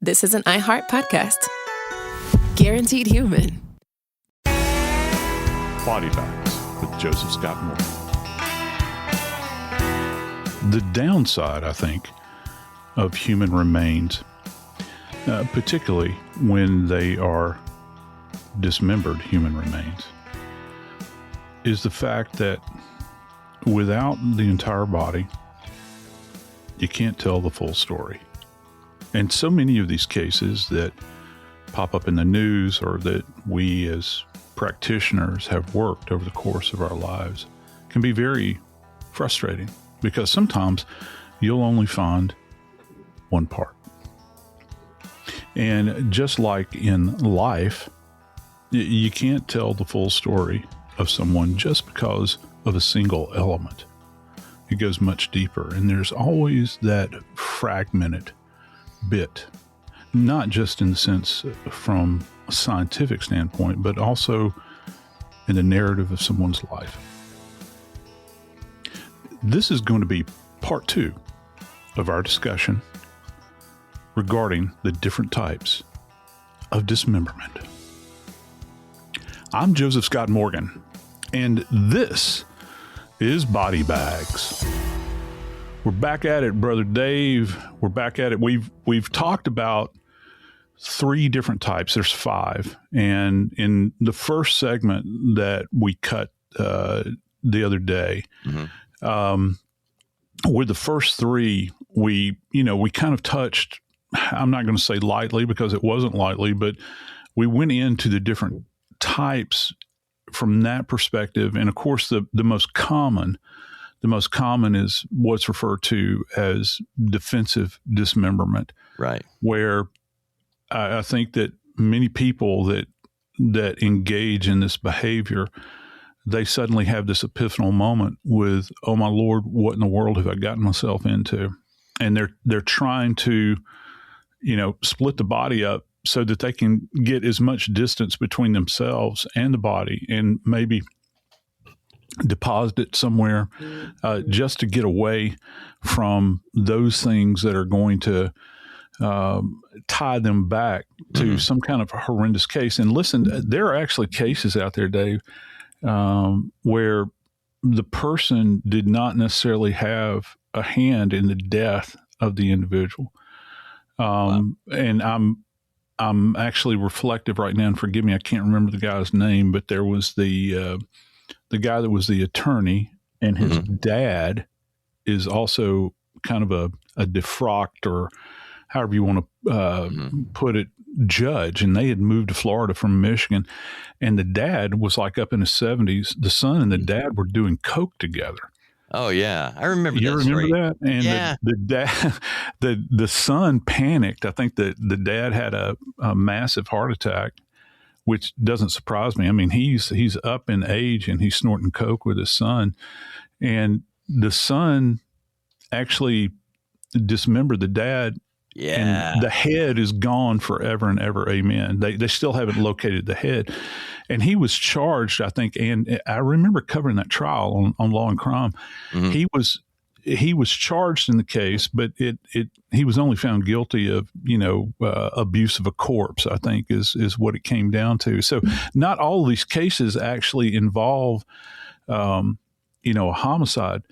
This is an iHeart podcast. Guaranteed human. Body Bags with Joseph Scott Moore. The downside, I think, of human remains, particularly when they are dismembered human remains, is the fact that without the entire body, you can't tell the full story. And so many of these cases that pop up in the news or that we as practitioners have worked over the course of our lives can be very frustrating, because sometimes you'll only find one part. And just like in life, you can't tell the full story of someone just because of a single element. It goes much deeper, and there's always that fragmented bit, not just in the sense from a scientific standpoint, but also in the narrative of someone's life. This is going to be part 2 of our discussion regarding the different types of dismemberment. I'm Joseph Scott Morgan, and this is Body Bags. We're back at it, Brother Dave. We're back at it. We've talked about 3 different types. There's 5. And in the first segment that we cut the other day, with the first 3, we kind of touched, I'm not going to say lightly because it wasn't lightly, but we went into the different types from that perspective. And of course, the most common is what's referred to as defensive dismemberment. Right. Where I think that many people that engage in this behavior, they suddenly have this epiphanal moment with, oh my Lord, what in the world have I gotten myself into? And they're trying to, split the body up so that they can get as much distance between themselves and the body, and maybe deposit it somewhere just to get away from those things that are going to tie them back to some kind of horrendous case. And listen, there are actually cases out there, Dave, where the person did not necessarily have a hand in the death of the individual. And I'm actually reflective right now, and forgive me, I can't remember the guy's name, but there was the guy that was the attorney, and his dad is also kind of a defrocked, or however you want to put it, judge. And they had moved to Florida from Michigan, and the dad was like up in his 70s. The son and the dad were doing coke together. Oh yeah, I remember. You remember that? And yeah. the dad, the son panicked. I think that the dad had a massive heart attack, which doesn't surprise me. I mean, he's up in age and he's snorting coke with his son, and the son actually dismembered the dad. Yeah. And the head is gone forever and ever. Amen. They still haven't located the head. And he was charged, I think, and I remember covering that trial on Law and Crime. He was charged in the case, but he was only found guilty of, abuse of a corpse, I think is what it came down to. So not all of these cases actually involve, a homicide,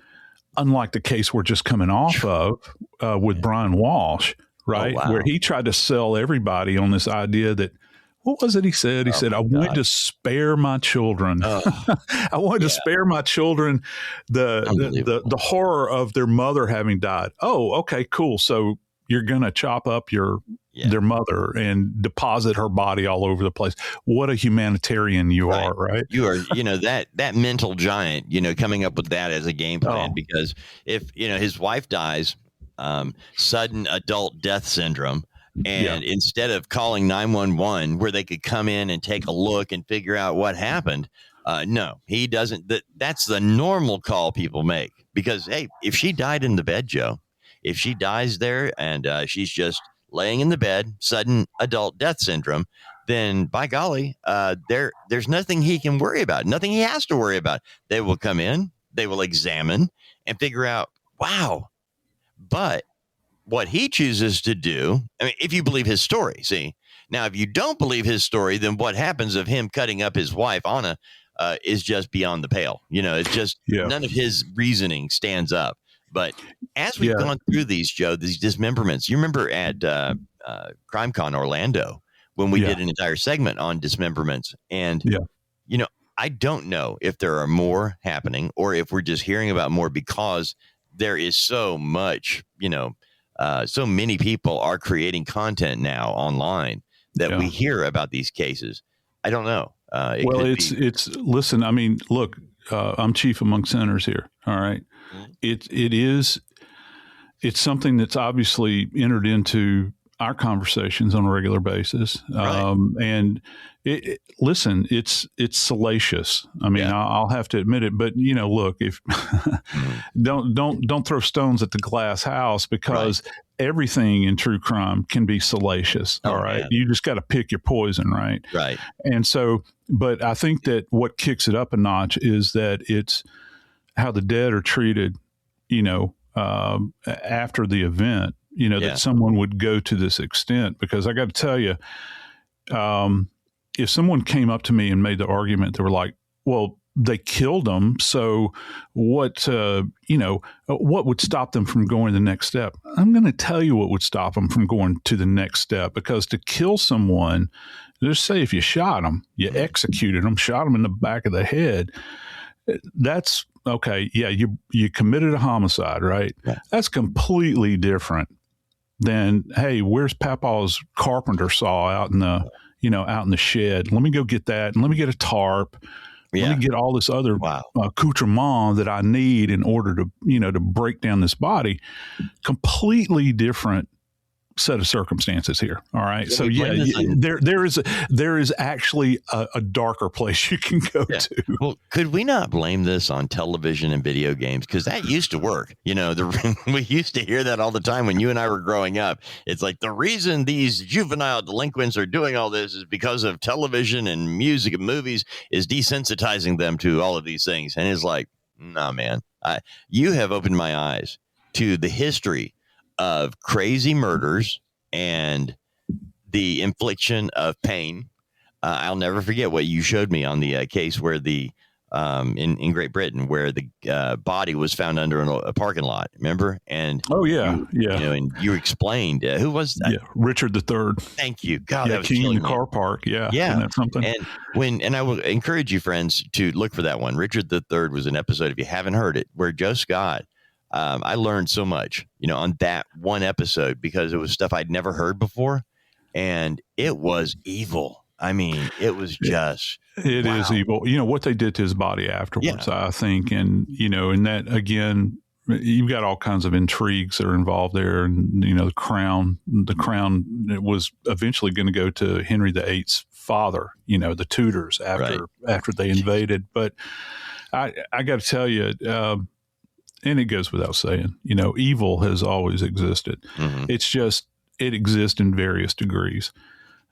unlike the case we're just coming off of with Brian Walshe. Right. Oh, wow. Where he tried to sell everybody on this idea that, what was it he said? He said, I wanted to spare my children. I wanted to spare my children the horror of their mother having died. Oh, okay, cool. So you're going to chop up their mother and deposit her body all over the place. What a humanitarian you are, right? You are, that mental giant, coming up with that as a game plan, because if, his wife dies, sudden adult death syndrome. And instead of calling 911 where they could come in and take a look and figure out what happened, no, he doesn't. That's the normal call people make, because, hey, if she died in the bed, Joe, if she dies there and she's just laying in the bed, sudden adult death syndrome, then by golly, there's nothing he can worry about, nothing he has to worry about. They will come in, they will examine and figure out, wow. But what he chooses to do, I mean, if you believe his story, see, now, if you don't believe his story, then what happens of him cutting up his wife, Anna, is just beyond the pale. It's just none of his reasoning stands up. But as we've gone through these, Joe, these dismemberments, you remember at CrimeCon Orlando when we did an entire segment on dismemberments. And, I don't know if there are more happening or if we're just hearing about more because there is so much, so many people are creating content now online that we hear about these cases. I don't know. Listen, I mean, look, I'm chief among sinners here. All right. Mm-hmm. It's something that's obviously entered into our conversations on a regular basis. Right. And listen, it's salacious. I mean, I'll have to admit it, but look, if don't throw stones at the glass house because everything in true crime can be salacious. All right. Man. You just got to pick your poison. Right. Right. And so, but I think that what kicks it up a notch is that it's how the dead are treated, after the event, that someone would go to this extent, because I got to tell you, if someone came up to me and made the argument, they were like, well, they killed them. So what would stop them from going to the next step? I'm going to tell you what would stop them from going to the next step, because to kill someone, just say if you shot them, you executed them, shot them in the back of the head, that's okay. Yeah. You committed a homicide, right? Yeah. That's completely different than, hey, where's Papa's carpenter saw out in the, out in the shed? Let me go get that. And let me get a tarp. Let me get all this other accoutrement that I need in order to, to break down this body. Completely different set of circumstances here. All right. So there is actually a darker place you can go to. Well, could we not blame this on television and video games? Because that used to work. We used to hear that all the time when you and I were growing up. It's like the reason these juvenile delinquents are doing all this is because of television and music and movies is desensitizing them to all of these things. And it's like, nah, man, you have opened my eyes to the history of crazy murders and the infliction of pain. I'll never forget what you showed me on the case where the in Great Britain, where the body was found under a parking lot. Remember? And and you explained who was that? Yeah, Richard III. Thank you. God, that was King in the car park. Yeah, isn't that something? And I will encourage you, friends, to look for that one. Richard III was an episode, if you haven't heard it, where Joe Scott. I learned so much, on that one episode, because it was stuff I'd never heard before, and it was evil. I mean, it was just is evil. What they did to his body afterwards, I think, and and that again, you've got all kinds of intrigues that are involved there, and the crown was eventually going to go to Henry VIII's father, the Tudors after they invaded. But I got to tell you. And it goes without saying, evil has always existed. Mm-hmm. It's just, it exists in various degrees.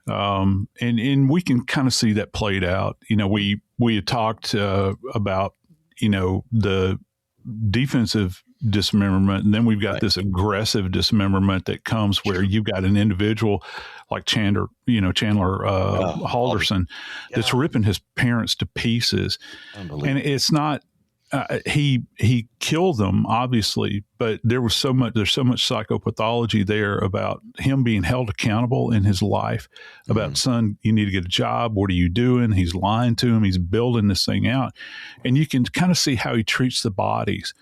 And we can kind of see that played out. We had talked about, the defensive dismemberment, and then we've got this aggressive dismemberment that comes where you've got an individual like Chandler Halderson that's ripping his parents to pieces. And it's not, he killed them, obviously, but there's so much psychopathology there about him being held accountable in his life about, son, you need to get a job. What are you doing? He's lying to him. He's building this thing out. And you can kind of see how he treats the bodies,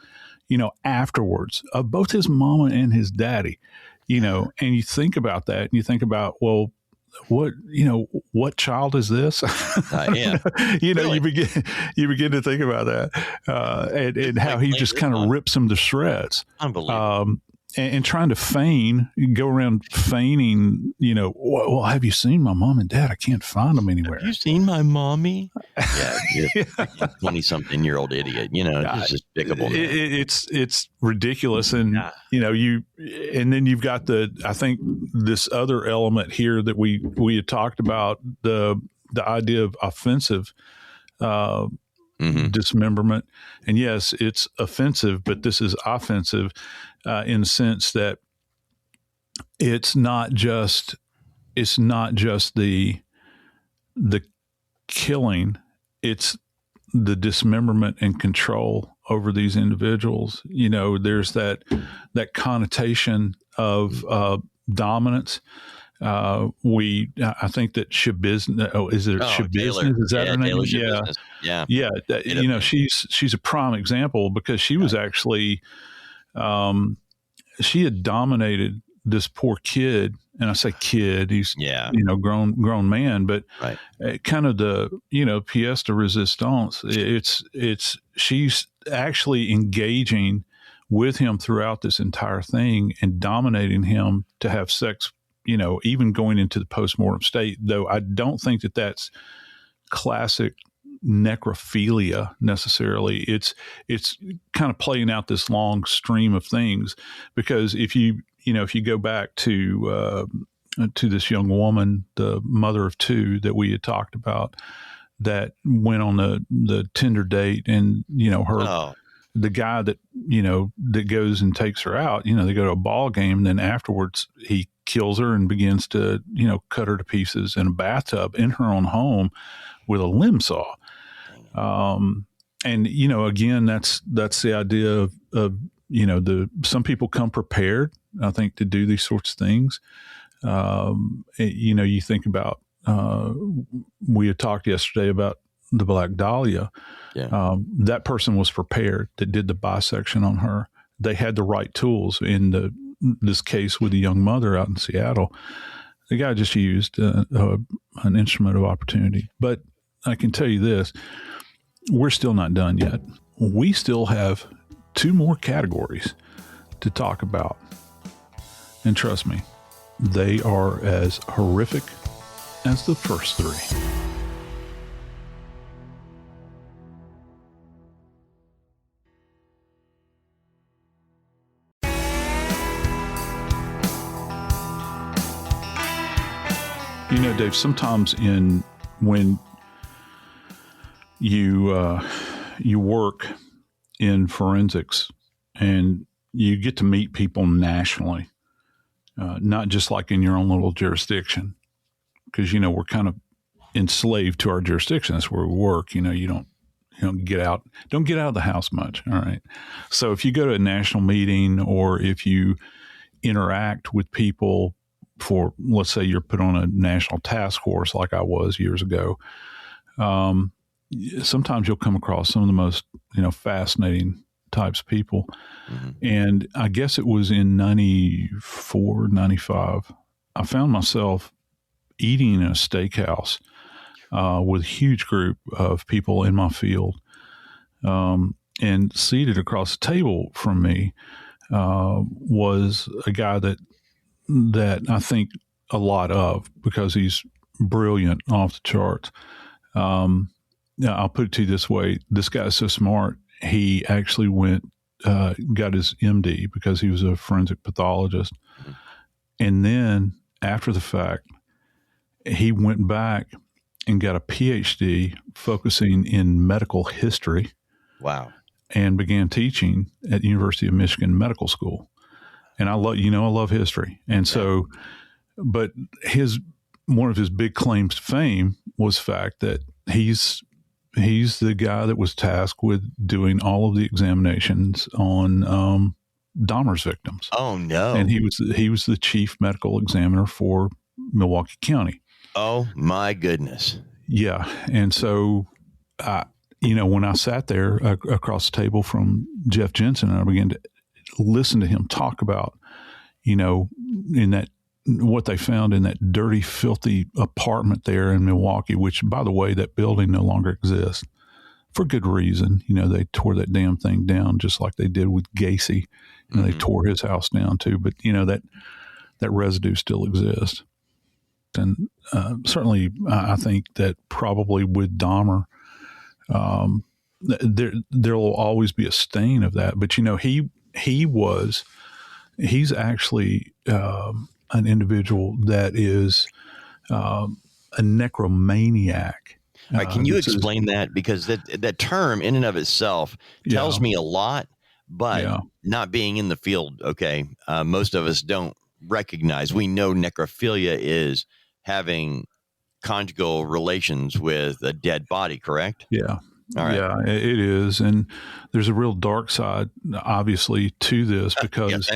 afterwards of both his mama and his daddy, and you think about that and you think about, well, what child is this? Really? You begin to think about that, and how he just kind of rips him to shreds. Unbelievable. And trying to go around feigning, well, have you seen my mom and dad? I can't find them anywhere. Have you seen my mommy? Yeah, you're 20-something-year-old idiot. It's despicable. It's ridiculous, and and then you've got I think this other element here that we had talked about, the idea of offensive dismemberment. And yes, it's offensive, but this is offensive in the sense that it's not just the killing, it's the dismemberment and control over these individuals. There's that connotation of dominance. I think that Schabusiness. Oh, is it Schabusiness? Is that her name? Taylor Schabusiness. Yeah. She's a prime example because she was actually, she had dominated this poor kid, and I say kid, he's grown man, but right. Kind of the pièce de résistance. She's actually engaging with him throughout this entire thing and dominating him to have sex. Even going into the postmortem state, though I don't think that that's classic necrophilia necessarily. It's kind of playing out this long stream of things, because if you go back to this young woman, the mother of two that we had talked about, that went on the Tinder date, and the guy that that goes and takes her out, they go to a ball game, and then afterwards he kills her and begins to cut her to pieces in a bathtub in her own home with a limb saw. And again, that's the idea of some people come prepared, I think, to do these sorts of things. You think about, we had talked yesterday about the Black Dahlia. Yeah. That person was prepared, that did the bisection on her. They had the right tools. In this case with the young mother out in Seattle, the guy just used an instrument of opportunity. But I can tell you this, we're still not done yet. We still have 2 more categories to talk about. And trust me, they are as horrific as the first 3. Dave, sometimes when you work in forensics and you get to meet people nationally, not just like in your own little jurisdiction, because we're kind of enslaved to our jurisdiction. That's where we work. You don't get out of the house much. All right. So if you go to a national meeting, or if you interact with people for, let's say you're put on a national task force like I was years ago, sometimes you'll come across some of the most fascinating types of people. Mm-hmm. And I guess it was in 94, 95, I found myself eating in a steakhouse with a huge group of people in my field, and seated across the table from me was a guy that I think a lot of, because he's brilliant, off the charts. I'll put it to you this way. This guy is so smart. He actually got his MD because he was a forensic pathologist. And then after the fact, he went back and got a PhD focusing in medical history. Wow. And began teaching at the University of Michigan Medical School. And I love history. And so, but one of his big claims to fame was the fact that he's the guy that was tasked with doing all of the examinations on Dahmer's victims. Oh no! And he was the chief medical examiner for Milwaukee County. Oh my goodness! Yeah, and so when I sat there across the table from Jeff Jensen, and I began to listen to him talk about, in that, what they found in that dirty, filthy apartment there in Milwaukee, which, by the way, that building no longer exists for good reason. They tore that damn thing down just like they did with Gacy. Mm-hmm. They tore his house down too, but that residue still exists. And certainly I think that probably with Dahmer, there will always be a stain of that. But he's actually an individual that is a necromaniac. Right, can you explain that? Because that term in and of itself tells me a lot, but not being in the field, most of us don't recognize. We know necrophilia is having conjugal relations with a dead body, correct? Yeah. All right. Yeah, it is. And there's a real dark side, obviously, to this because,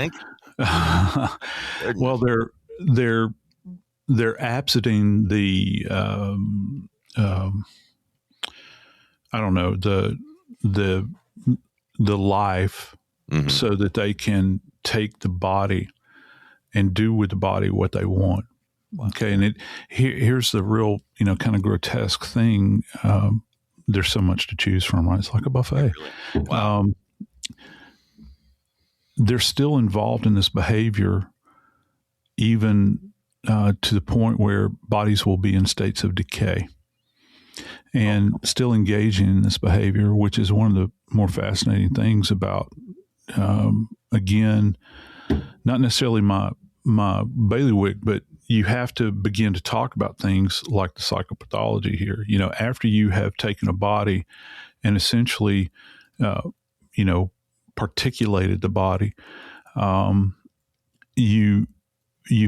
well, they're absenting the, I don't know, the life so that they can take the body and do with the body what they want. Wow. Okay. And here's the real, kind of grotesque thing. There's so much to choose from, right? It's like a buffet. Really? Wow. They're still involved in this behavior, even to the point where bodies will be in states of decay and still engaging in this behavior, which is one of the more fascinating things about, again, not necessarily my bailiwick, but you have to begin to talk about things like the psychopathology here. After you have taken a body and essentially, particulated the body, you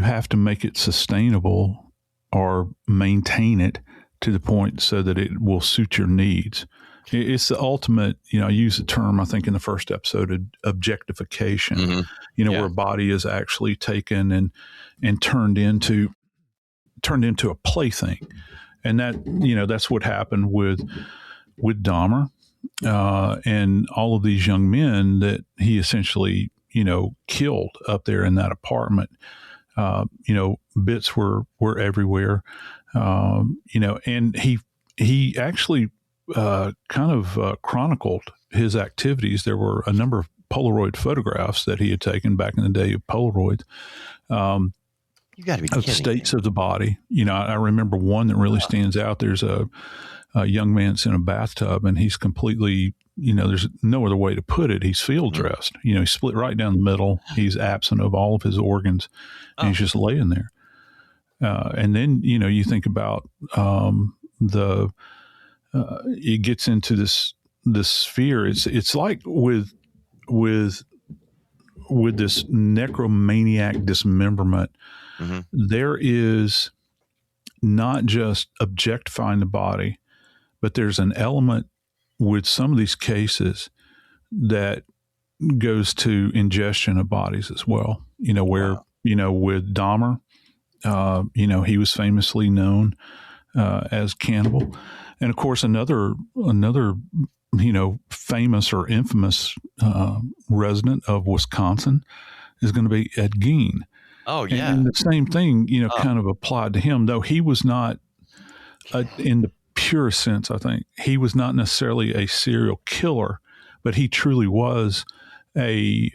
have to make it sustainable or maintain it to the point so that it will suit your needs. It's the ultimate, I use the term, I think in the first episode, objectification, where a body is actually taken and turned into a plaything. And that, that's what happened with Dahmer, and all of these young men that he essentially, killed up there in that apartment. Bits were everywhere, and he actually chronicled his activities. There were a number of Polaroid photographs that he had taken back in the day of Polaroid. You got to be kidding. Of states of the body. I remember one that really stands out. There's a young man that's in a bathtub, and he's completely, there's no other way to put it. He's field dressed. He's split right down the middle. He's absent of all of his organs, and he's just laying there. And then, you think about it gets into this sphere. It's like with this necromaniac dismemberment, there is not just objectifying the body, but there's an element with some of these cases that goes to ingestion of bodies as well. Where, with Dahmer, he was famously known as cannibal. And of course, another famous or infamous resident of Wisconsin is going to be Ed Gein. Oh, yeah. And the same thing, kind of applied to him, though he was not, in the pure sense, I think, he was not necessarily a serial killer, but he truly was a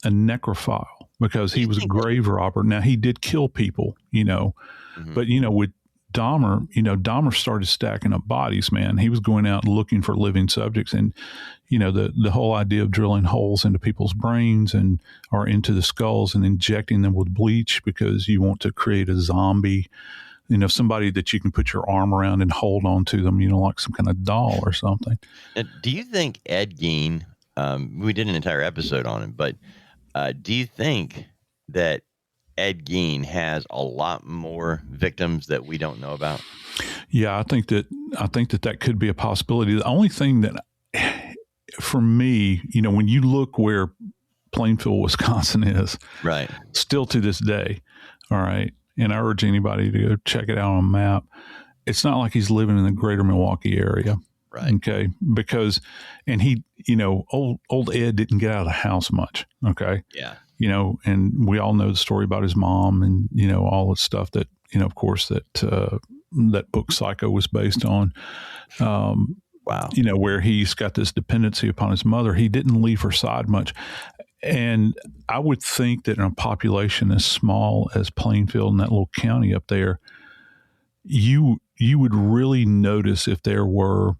necrophile because he was a grave robber. Now, he did kill people, but, with Dahmer, Dahmer started stacking up bodies, man. He was going out looking for living subjects. And, the whole idea of drilling holes into people's brains or into the skulls and injecting them with bleach because you want to create a zombie, somebody that you can put your arm around and hold on to them, like some kind of doll or something. Do you think Ed Gein, we did an entire episode on him, but do you think that Ed Gein has a lot more victims that we don't know about? Yeah, I think that could be a possibility. The only thing that, for me, when you look where Plainfield, Wisconsin is, right, still to this day, all right, and I urge anybody to go check it out on a map. It's not like he's living in the greater Milwaukee area. Right. Okay. Because, and he, old Ed didn't get out of the house much. Okay. Yeah. And we all know the story about his mom and, all the stuff that, of course, that book Psycho was based on. Wow. Where he's got this dependency upon his mother. He didn't leave her side much. And I would think that in a population as small as Plainfield and that little county up there, you would really notice if there were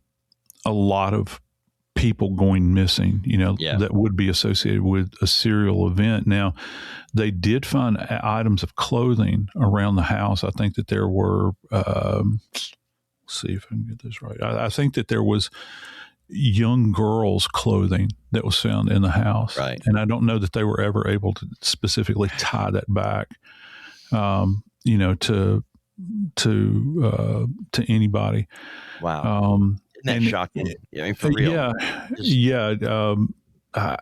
a lot of people going missing, that would be associated with a serial event. Now, they did find items of clothing around the house. I think that there were, let's see if I can get this right. I think that there was, young girls' clothing that was found in the house. Right. And I don't know that they were ever able to specifically tie that back, to anybody. Wow. Isn't that shocking? I mean, for real. Yeah. Well,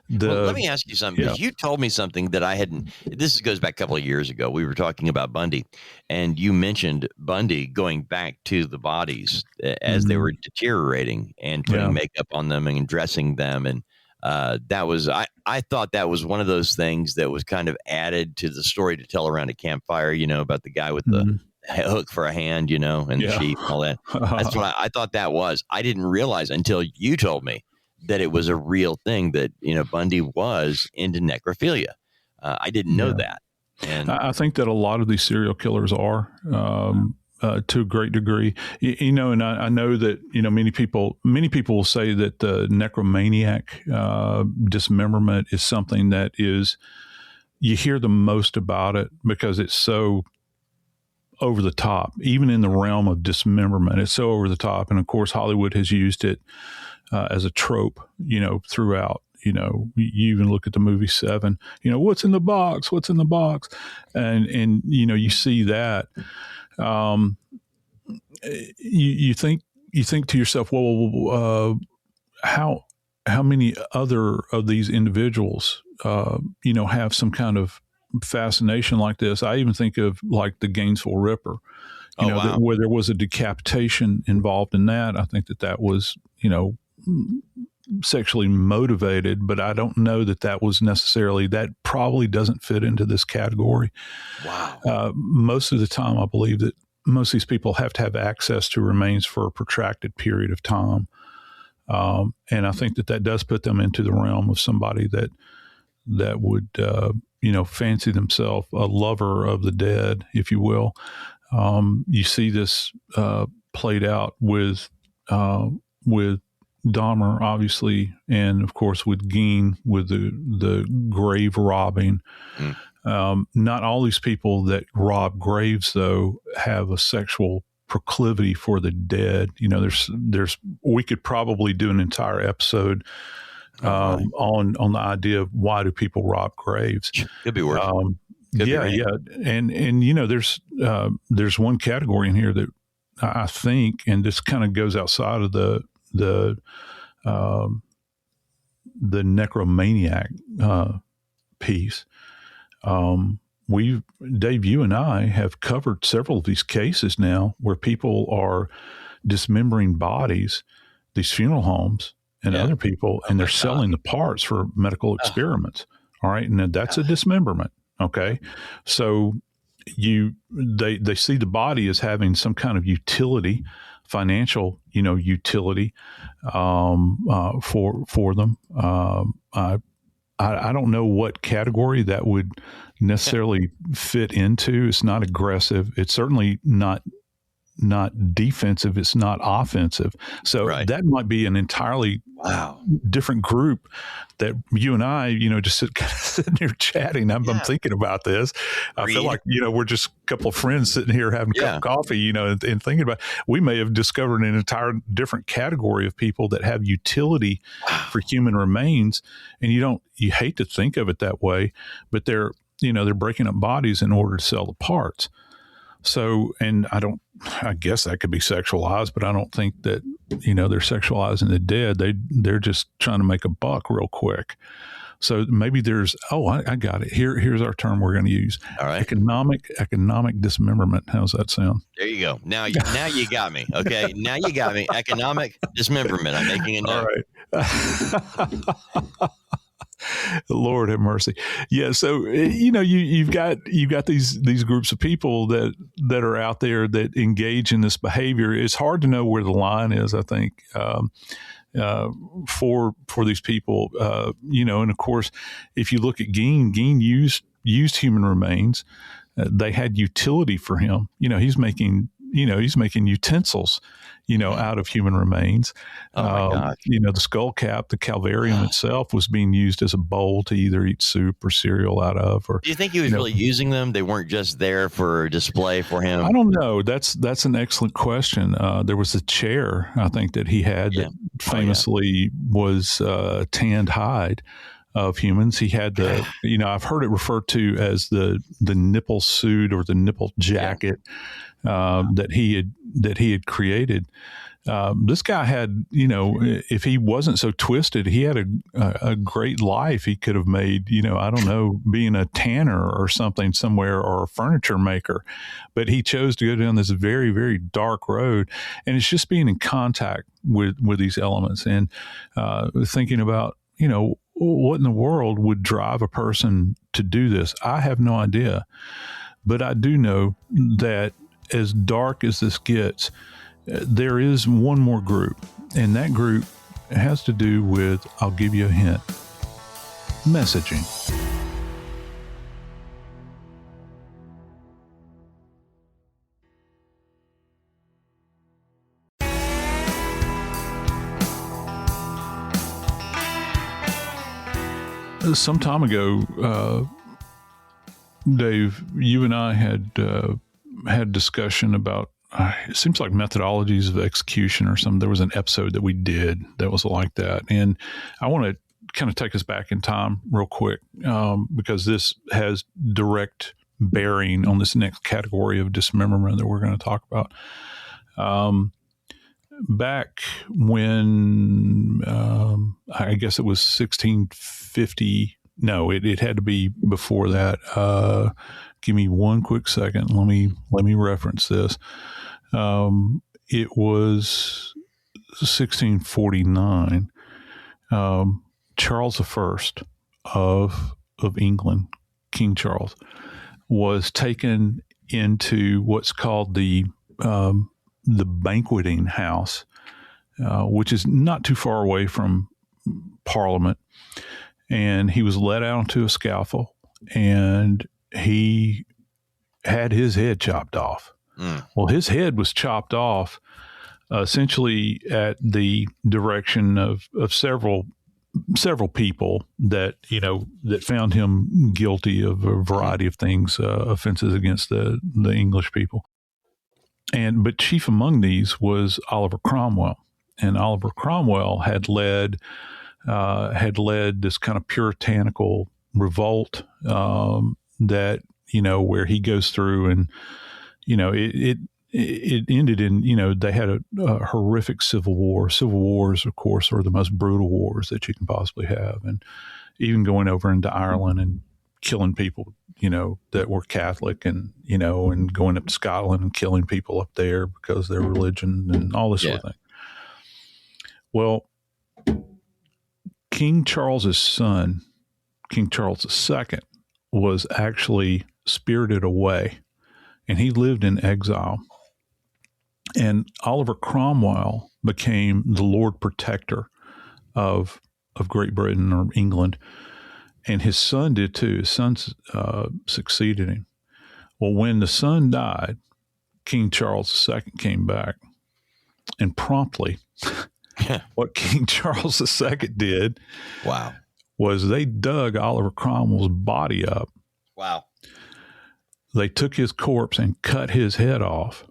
let me ask you something, because you told me something that I hadn't. This goes back a couple of years ago. We were talking about Bundy, and you mentioned Bundy going back to the bodies as they were deteriorating and putting makeup on them and dressing them. And that was, I thought that was one of those things that was kind of added to the story to tell around a campfire, about the guy with the hook for a hand, and the sheep and all that. That's what I thought that was. I didn't realize until you told me that it was a real thing, that, Bundy was into necrophilia. I didn't know that. And I think that a lot of these serial killers are, to a great degree, and I know that, many people will say that the necromaniac dismemberment is something that is, you hear the most about it because it's so over the top. Even in the realm of dismemberment, it's so over the top. And of course, Hollywood has used it as a trope, throughout. You even look at the movie Seven. What's in the box? What's in the box? And you see that. You think to yourself, well, how many other of these individuals, have some kind of fascination like this? I even think of like the Gainesville Ripper. Where there was a decapitation involved in that. I think that was, sexually motivated, but I don't know that was necessarily, that probably doesn't fit into this category. Wow. Most of the time, I believe that most of these people have to have access to remains for a protracted period of time. And I think that does put them into the realm of somebody that would, fancy themselves a lover of the dead, if you will. You see this played out with Dahmer, obviously, and of course with Gein, with the grave robbing. Not all these people that rob graves, though, have a sexual proclivity for the dead. There's we could probably do an entire episode on the idea of why do people rob graves. Could be worse. And there's one category in here that I think, and this kind of goes outside of the necromaniac piece. Dave, you and I have covered several of these cases now where people are dismembering bodies, these funeral homes and other people, and they're selling the parts for medical experiments. All right. And that's a dismemberment. Okay. So they see the body as having some kind of utility, financial, utility, for them. I don't know what category that would necessarily fit into. It's not aggressive. It's certainly not defensive. It's not offensive. So that might be an entirely different group that you and I, just sitting here chatting. I'm thinking about this. I feel like, we're just a couple of friends sitting here having a cup of coffee, and thinking about, we may have discovered an entire different category of people that have utility for human remains. And you hate to think of it that way, but they're breaking up bodies in order to sell the parts. So, and I guess that could be sexualized, but I don't think that, they're sexualizing the dead. They're just trying to make a buck real quick. So maybe there's, I got it. Here's our term we're going to use. All right. Economic dismemberment. How's that sound? There you go. Now you got me. Okay. Now you got me. Economic dismemberment. I'm making a note. All right. Lord have mercy. Yeah. So, you've got these groups of people that are out there that engage in this behavior. It's hard to know where the line is, I think, for these people, and of course, if you look at Gein used human remains. They had utility for him. He's making he's making utensils, out of human remains. Oh my gosh. The skull cap, the calvarium itself was being used as a bowl to either eat soup or cereal out of. Or do you think he was really using them? They weren't just there for display for him? I don't know. That's an excellent question. There was a chair, I think, that he had that famously was tanned hide of humans. He had the, I've heard it referred to as the nipple suit or the nipple jacket that he had created. This guy had, if he wasn't so twisted, he had a great life. He could have made, I don't know, being a tanner or something somewhere, or a furniture maker, but he chose to go down this very, very dark road. And it's just being in contact with these elements and thinking about, what in the world would drive a person to do this? I have no idea, but I do know that as dark as this gets, there is one more group, and that group has to do with, I'll give you a hint, messaging. Some time ago, Dave, you and I had discussion about, it seems like methodologies of execution or something. There was an episode that we did that was like that. And I want to kind of take us back in time real quick, because this has direct bearing on this next category of dismemberment that we're going to talk about. Back when, I guess it was 1650. No, it had to be before that. Give me one quick second. Let me reference this. It was 1649. Charles I of England, King Charles, was taken into what's called the banqueting house, which is not too far away from Parliament. And he was led out onto a scaffold, and he had his head chopped off. Well, his head was chopped off essentially at the direction of several people that found him guilty of a variety of things, offenses against the English people. But chief among these was Oliver Cromwell, and Oliver Cromwell had led this kind of puritanical revolt that where he goes through, and it ended in they had a horrific civil war. Civil wars, of course, are the most brutal wars that you can possibly have, and even going over into Ireland and killing people that were Catholic, and and going up to Scotland and killing people up there because of their religion and all this sort of thing. Well, King Charles's son, King Charles II, was actually spirited away, and he lived in exile. And Oliver Cromwell became the Lord Protector of Great Britain or England, and his son did too. His son succeeded him. Well, when the son died, King Charles II came back, and promptly what King Charles II did was they dug Oliver Cromwell's body up. Wow. They took his corpse and cut his head off,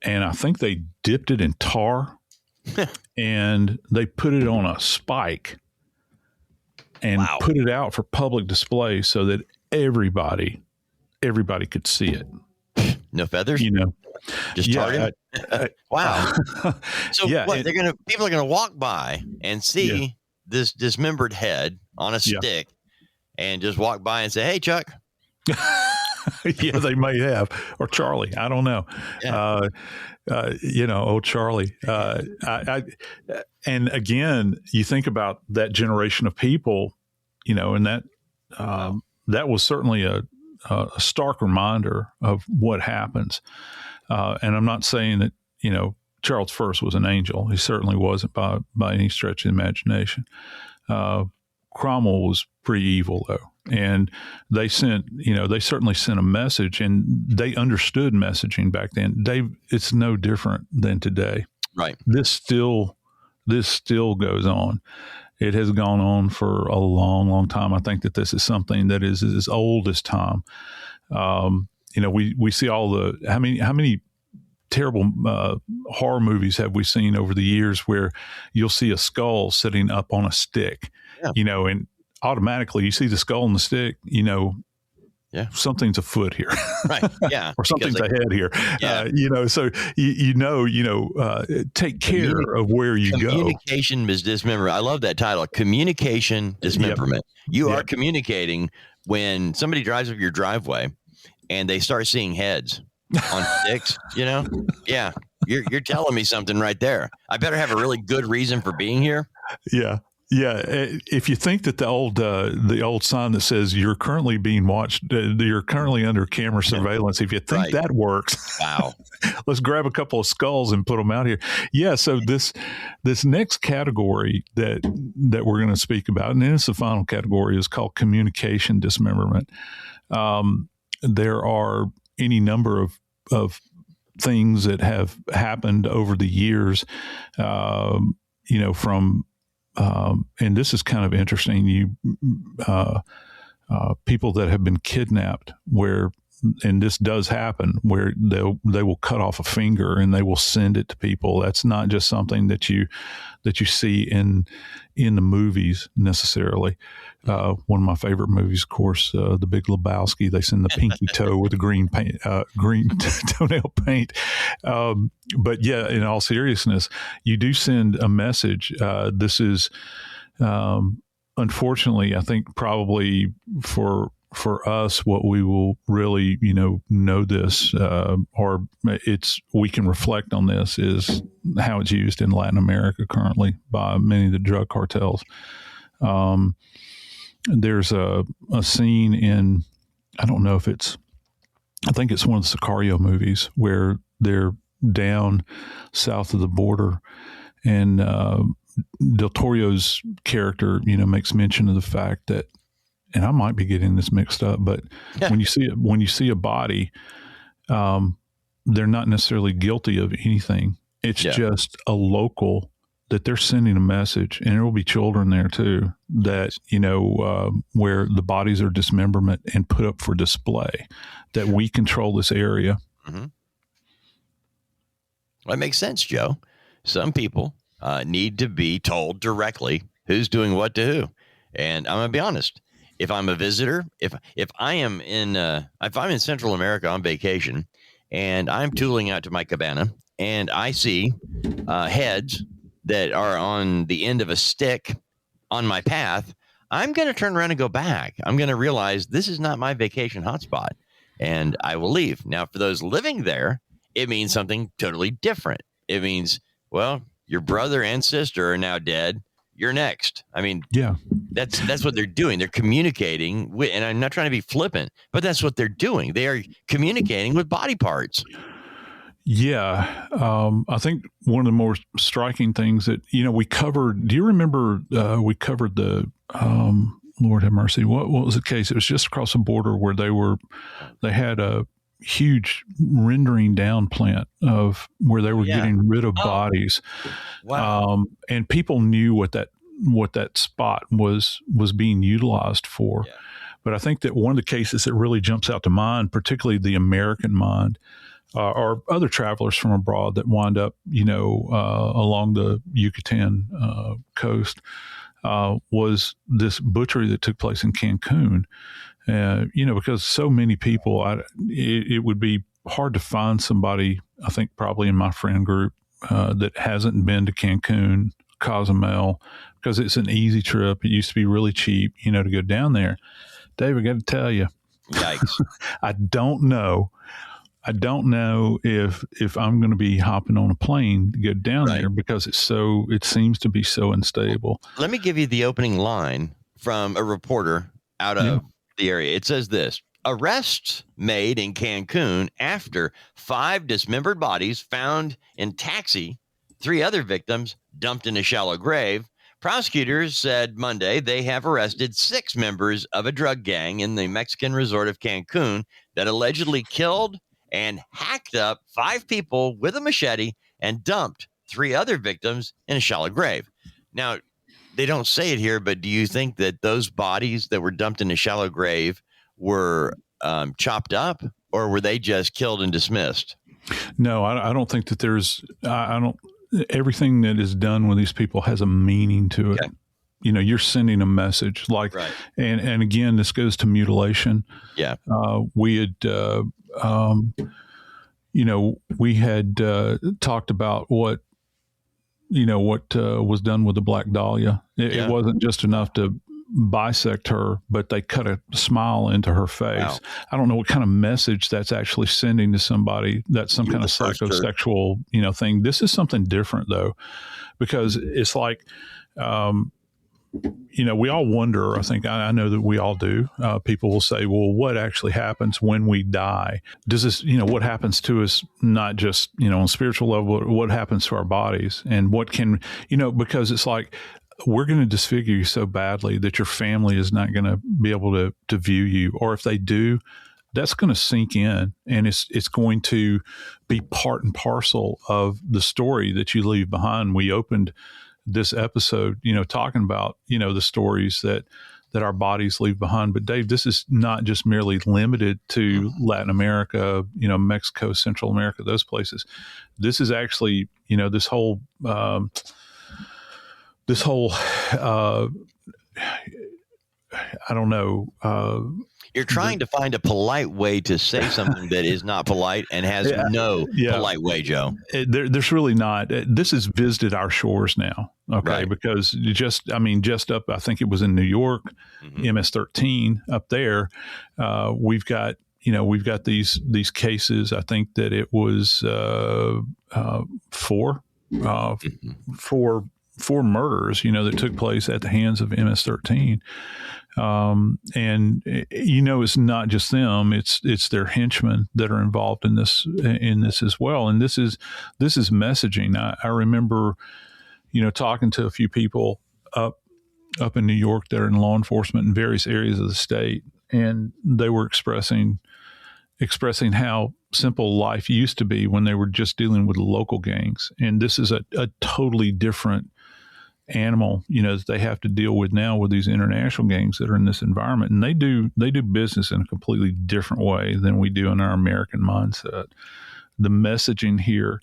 and I think they dipped it in tar and they put it on a spike and put it out for public display so that everybody could see it. No feathers? Just tarred him? Wow. So people are gonna walk by and see this dismembered head on a stick and just walk by and say, "Hey, Chuck." Yeah, they may have, or Charlie. I don't know. Old Charlie. And again, you think about that generation of people, and that was certainly a stark reminder of what happens. And I'm not saying that Charles I was an angel. He certainly wasn't by any stretch of the imagination. Cromwell was pretty evil, though. And they certainly sent a message, and they understood messaging back then. It's no different than today. Right. This still goes on. It has gone on for a long, long time. I think that this is something that is as old as time. We see how many terrible horror movies have we seen over the years where you'll see a skull sitting up on a stick, and automatically you see the skull and the stick, something's afoot here. Right. Yeah. Or something's ahead here. Yeah. So take care of where you go. Communication is dismemberment. I love that title. Communication dismemberment. Yep. You are communicating when somebody drives up your driveway and they start seeing heads on sticks, Yeah. You're telling me something right there. I better have a really good reason for being here. Yeah. Yeah, if you think that the old sign that says you're currently being watched, you're currently under camera surveillance, if you think that works, wow, let's grab a couple of skulls and put them out here. Yeah, so this next category that we're going to speak about, and then it's the final category, is called communication dismemberment. There are any number of things that have happened over the years, from and this is kind of interesting. People that have been kidnapped, and this does happen, where they will cut off a finger and they will send it to people. That's not just something that you see in the movies necessarily. One of my favorite movies, of course, The Big Lebowski. They send the pinky toe with the green toenail paint. But yeah, in all seriousness, you do send a message. This is, unfortunately, I think probably for us, what we will really, know this, or we can reflect on this, is how it's used in Latin America currently by many of the drug cartels. There's a scene in, I don't know if I think it's one of the Sicario movies, where they're down south of the border, and Del Toro's character, makes mention of the fact that, and I might be getting this mixed up, but when you see a body, they're not necessarily guilty of anything. It's just a local that they're sending a message, and there will be children there too, that, where the bodies are dismemberment and put up for display, that we control this area. Mm-hmm. Well, that makes sense, Joe. Some people need to be told directly who's doing what to who. And I'm going to be honest. If I'm a visitor, if I'm in Central America on vacation and I'm tooling out to my cabana and I see heads that are on the end of a stick on my path, I'm going to turn around and go back. I'm going to realize this is not my vacation hotspot, and I will leave. Now, for those living there, it means something totally different. It means, well, your brother and sister are now dead. You're next. I mean, yeah, that's what they're doing. They're communicating with, and I'm not trying to be flippant, but that's what they're doing. They are communicating with body parts. Yeah. I think one of the more striking things that, we covered, do you remember, we covered the, Lord have mercy. What was the case? It was just across the border where they had a huge rendering down plant of where they were getting rid of bodies. Wow. And people knew what that spot was being utilized for. Yeah. But I think that one of the cases that really jumps out to mind, particularly the American mind, or other travelers from abroad that wind up, along the Yucatan coast, was this butchery that took place in Cancun. Because so many people, it would be hard to find somebody, I think probably in my friend group, that hasn't been to Cancun, Cozumel, because it's an easy trip. It used to be really cheap, to go down there. Dave, I got to tell you, yikes. I don't know if I'm going to be hopping on a plane to go down there, because it seems to be so unstable. Let me give you the opening line from a reporter out of the area. It says this: arrests made in Cancun after 5 dismembered bodies found in taxi, 3 other victims dumped in a shallow grave, Prosecutors said Monday they have arrested 6 members of a drug gang in the Mexican resort of Cancun that allegedly killed and hacked up 5 people with a machete and dumped 3 other victims in a shallow grave. Now, they don't say it here, but do you think that those bodies that were dumped in a shallow grave were chopped up, or were they just killed and dismissed? No, I don't think that there's, everything that is done with these people has a meaning to it. Okay. You know, you're sending a message like, right. And again, this goes to mutilation. Yeah. We had, we had talked about what was done with the Black Dahlia. It wasn't just enough to bisect her, but they cut a smile into her face. Wow. I don't know what kind of message that's actually sending to somebody. That's some kind of psychosexual, thing. This is something different though, because it's like, we all wonder, I think, I know that we all do. People will say, well, what actually happens when we die? Does this, what happens to us, not just, on a spiritual level, but what happens to our bodies, and what can, because it's like, we're going to disfigure you so badly that your family is not going to be able to view you. Or if they do, that's going to sink in, and it's going to be part and parcel of the story that you leave behind. We opened this episode, talking about, the stories that our bodies leave behind. But Dave, this is not just merely limited to Latin America, Mexico, Central America, those places. This is actually, this whole, I don't know. You're trying to find a polite way to say something that is not polite and has no polite way, Joe. There's really not. This has visited our shores now, okay? Right. Because just up, I think it was in New York, MS-13 up there. We've got these cases. I think that it was four murders, that took place at the hands of MS-13. And it's not just them, it's their henchmen that are involved in this as well. And this is messaging. I remember, talking to a few people up in New York that are in law enforcement in various areas of the state, and they were expressing how simple life used to be when they were just dealing with local gangs. And this is a totally different animal, that they have to deal with now with these international gangs that are in this environment. And they do business in a completely different way than we do in our American mindset. The messaging here,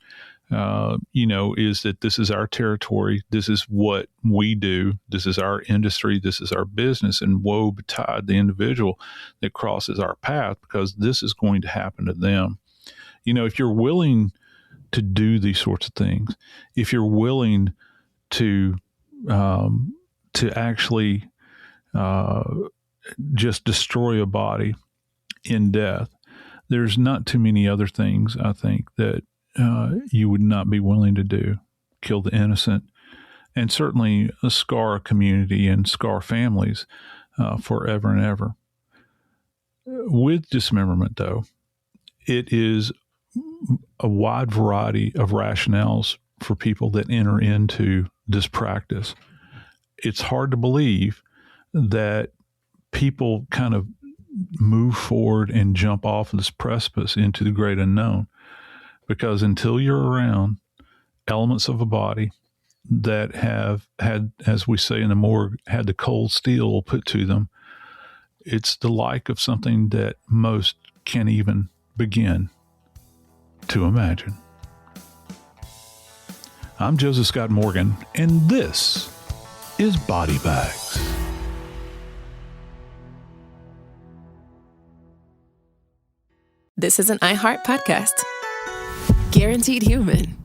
is that this is our territory. This is what we do. This is our industry. This is our business. And woe betide the individual that crosses our path, because this is going to happen to them. If you're willing to do these sorts of things, if you're willing to actually just destroy a body in death, there's not too many other things, I think, that you would not be willing to do. Kill the innocent, and certainly scar a community and scar families forever and ever. With dismemberment, though, it is a wide variety of rationales for people that enter into this practice. It's hard to believe that people kind of move forward and jump off of this precipice into the great unknown, because until you're around elements of a body that have had, as we say in the morgue, had the cold steel put to them, it's the like of something that most can't even begin to imagine. I'm Joseph Scott Morgan, and this is Body Bags. This is an iHeart podcast. Guaranteed Human.